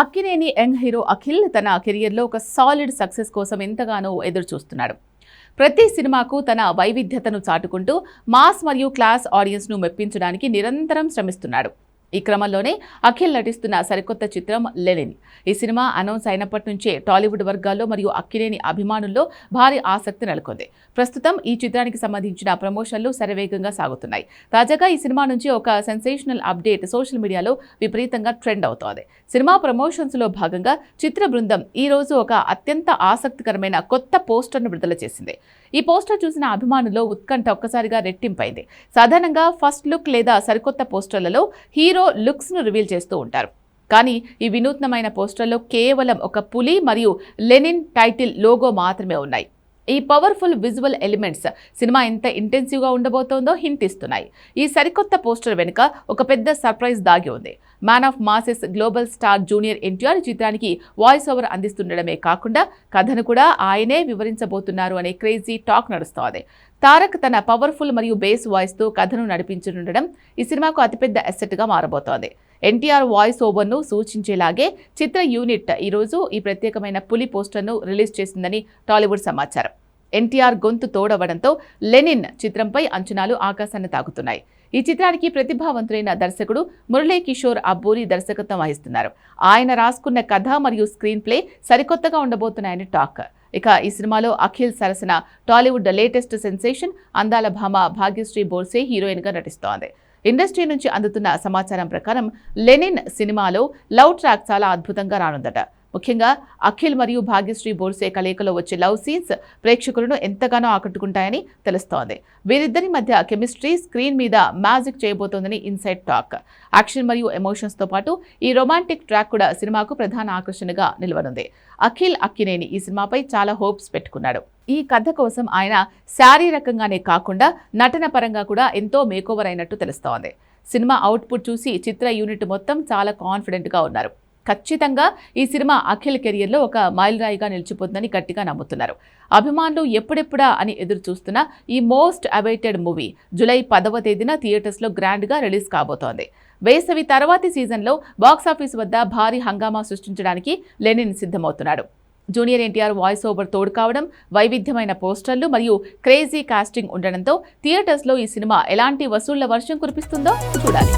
Akkineni young hero Akhil తన కెరియర్లో ఒక సాలిడ్ సక్సెస్ కోసం ఎంతగానో ఎదురు చూస్తున్నాడు. ప్రతి సినిమాకు తన వైవిధ్యతను చాటుకుంటూ మాస్ మరియు క్లాస్ ఆడియన్స్ను మెప్పించడానికి నిరంతరం శ్రమిస్తున్నాడు. ఈ క్రమంలోనే అఖిల్ నటిస్తున్న సరికొత్త చిత్రం లెనిన్. ఈ సినిమా అనౌన్స్ అయినప్పటి నుంచే టాలీవుడ్ వర్గాల్లో మరియు అక్కినేని అభిమానుల్లో భారీ ఆసక్తి నెలకొంది. ప్రస్తుతం ఈ చిత్రానికి సంబంధించిన ప్రమోషన్లు శరవేగంగా సాగుతున్నాయి. తాజాగా ఈ సినిమా నుంచి ఒక సెన్సేషనల్ అప్డేట్ సోషల్ మీడియాలో విపరీతంగా ట్రెండ్ అవుతోంది. సినిమా ప్రమోషన్స్లో భాగంగా చిత్ర బృందం ఈ రోజు ఒక అత్యంత ఆసక్తికరమైన కొత్త పోస్టర్ను విడుదల చేసింది. ఈ పోస్టర్ చూసిన అభిమానుల్లో ఉత్కంఠ ఒక్కసారిగా రెట్టింపైంది. సాధారణంగా ఫస్ట్ లుక్ లేదా సరికొత్త పోస్టర్లలో హీరో లుక్స్ను రివీల్ చేస్తూ ఉంటారు. కానీ ఈ వినూత్నమైన పోస్టర్లో కేవలం ఒక పులి మరియు లెనిన్ టైటిల్ లోగో మాత్రమే ఉన్నాయి. ఈ పవర్ఫుల్ విజువల్ ఎలిమెంట్స్ సినిమా ఎంత ఇంటెన్సివ్గా ఉండబోతోందో హింట్ ఇస్తున్నాయి. ఈ సరికొత్త పోస్టర్ వెనుక ఒక పెద్ద సర్ప్రైజ్ దాగి ఉంది. Man of masses global star junior NTR చిత్రానికి వాయిస్ ఓవర్ అందిస్తుండడమే కాకుండా కథను కూడా ఆయనే వివరించబోతున్నారు అనే క్రేజీ టాక్ నడుస్తోంది. తారక్ తన పవర్ఫుల్ మరియు బేస్ వాయిస్తో కథను నడిపించనుండడం ఈ సినిమాకు అతిపెద్ద అసెట్గా మారబోతోంది. ఎన్టీఆర్ వాయిస్ ఓవర్ను సూచించేలాగే చిత్ర యూనిట్ ఈరోజు ఈ ప్రత్యేకమైన పులి పోస్టర్ను రిలీజ్ చేసిందని టాలీవుడ్ సమాచారం. ఎన్టీఆర్ గొంతు తోడవడంతో లెనిన్ చిత్రంపై అంచనాలు ఆకాశాన్ని తాకుతున్నాయి. ఈ చిత్రానికి ప్రతిభావంతులైన దర్శకుడు మురళీ కిషోర్ అబ్బూరి దర్శకత్వం వహిస్తున్నారు. ఆయన రాసుకున్న కథ మరియు స్క్రీన్ ప్లే సరికొత్తగా ఉండబోతున్నాయని టాక్. ఇక ఈ సినిమాలో అఖిల్ సరసన టాలీవుడ్ లేటెస్ట్ సెన్సేషన్ అందాల భామ భాగ్యశ్రీ బోర్సే హీరోయిన్గా నటిస్తోంది. ఇండస్ట్రీ నుంచి అందుతున్న సమాచారం ప్రకారం లెనిన్ సినిమాలో లవ్ ట్రాక్ చాలా అద్భుతంగా రానుందట. ముఖ్యంగా అఖిల్ మరియు భాగ్యశ్రీ బోర్సే కలయికలో వచ్చే లవ్ సీన్స్ ప్రేక్షకులను ఎంతగానో ఆకట్టుకుంటాయని తెలుస్తోంది. వీరిద్దరి మధ్య కెమిస్ట్రీ స్క్రీన్ మీద మ్యాజిక్ చేయబోతోందని ఇన్సైడ్ టాక్. యాక్షన్ మరియు ఎమోషన్స్తో పాటు ఈ రొమాంటిక్ ట్రాక్ కూడా సినిమాకు ప్రధాన ఆకర్షణగా నిలవనుంది. అఖిల్ అక్కినేని ఈ సినిమాపై చాలా హోప్స్ పెట్టుకున్నాడు. ఈ కథ కోసం ఆయన శారీరకంగానే కాకుండా నటన పరంగా కూడా ఎంతో మేకోవర్ అయినట్టు తెలుస్తోంది. సినిమా అవుట్పుట్ చూసి చిత్ర యూనిట్ మొత్తం చాలా కాన్ఫిడెంట్గా ఉన్నారు. ఖచ్చితంగా ఈ సినిమా అఖిల్ కెరియర్లో ఒక మైలురాయిగా నిలిచిపోతుందని గట్టిగా నమ్ముతున్నారు. అభిమానులు ఎప్పుడెప్పుడా అని ఎదురు చూస్తున్న ఈ మోస్ట్ అవైటెడ్ మూవీ జూలై 10వ తేదీన థియేటర్స్లో గ్రాండ్గా రిలీజ్ కాబోతోంది. వేసవి తర్వాతి సీజన్లో బాక్సాఫీస్ వద్ద భారీ హంగామా సృష్టించడానికి లెనిన్ సిద్ధమవుతున్నాడు. జూనియర్ ఎన్టీఆర్ వాయిస్ ఓవర్ తోడు కావడం, వైవిధ్యమైన పోస్టర్లు మరియు క్రేజీ కాస్టింగ్ ఉండడంతో థియేటర్స్లో ఈ సినిమా ఎలాంటి వసూళ్ల వర్షం కురిపిస్తుందో చూడాలి.